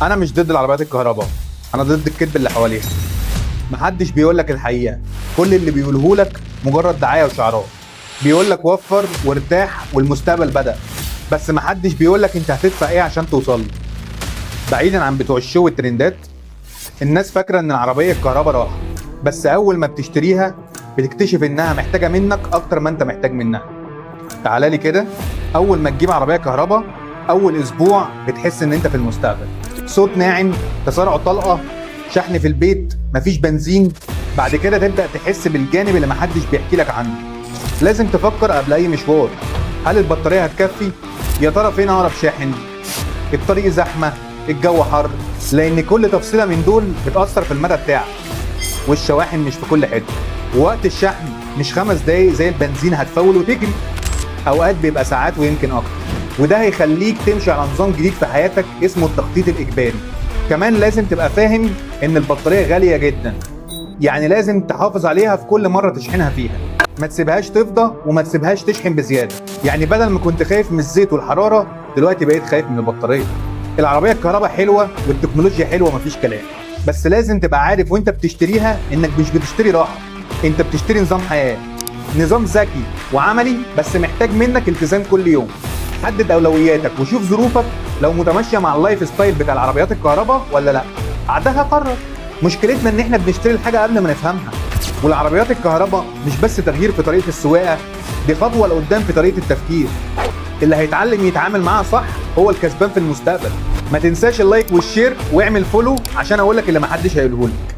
انا مش ضد العربيات الكهرباء، انا ضد الكذب اللي حواليها. محدش بيقول لك الحقيقه، كل اللي بيقوله لك مجرد دعايه وشعارات. بيقول لك وفر وارتاح والمستقبل بدأ، بس محدش بيقول لك انت هتدفع ايه عشان توصل له. بعيدا عن بتوع الشو والترندات، الناس فاكره ان العربيه الكهرباء راحه، بس اول ما بتشتريها بتكتشف انها محتاجه منك اكتر ما انت محتاج منها. تعالى لي كده، اول ما تجيب عربيه كهرباء اول اسبوع بتحس ان انت في المستقبل. صوت ناعم، تسارع طلقه، شحن في البيت، مفيش بنزين. بعد كده تبدا تحس بالجانب اللي محدش بيحكي لك عنه. لازم تفكر قبل اي مشوار، هل البطاريه هتكفي؟ يا ترى فين اقرب شاحن؟ الطريق زحمه؟ الجو حر؟ لان كل تفصيله من دول بتاثر في المدى بتاعك. والشواحن مش في كل حته، ووقت الشحن مش 5 دقايق زي البنزين هتفول وتجري، اوقات بيبقى ساعات ويمكن اكتر. وده هيخليك تمشي على نظام جديد في حياتك اسمه التخطيط الاجباري. كمان لازم تبقى فاهم ان البطاريه غاليه جدا، يعني لازم تحافظ عليها في كل مره تشحنها فيها. ما تسيبهاش تفضى وما تسيبهاش تشحن بزياده. يعني بدل ما كنت خايف من الزيت والحراره، دلوقتي بقيت خايف من البطاريه. العربيه الكهرباء حلوه والتكنولوجيا حلوه مفيش كلام، بس لازم تبقى عارف وانت بتشتريها انك مش بتشتري راحه، انت بتشتري نظام حياه. نظام ذكي وعملي بس محتاج منك التزام كل يوم. حدد اولوياتك وشوف ظروفك لو متماشيه مع اللايف ستايل بتاع العربيات الكهرباء ولا لا. بعدها قرر. مشكلتنا ان احنا بنشتري الحاجه قبل ما نفهمها. والعربيات الكهرباء مش بس تغيير في طريقه السواقه، دي خطوه لقدام في طريقه التفكير. اللي هيتعلم يتعامل معاها صح هو الكسبان في المستقبل. ما تنساش اللايك والشير واعمل فولو عشان اقول لك اللي محدش هيقوله لك.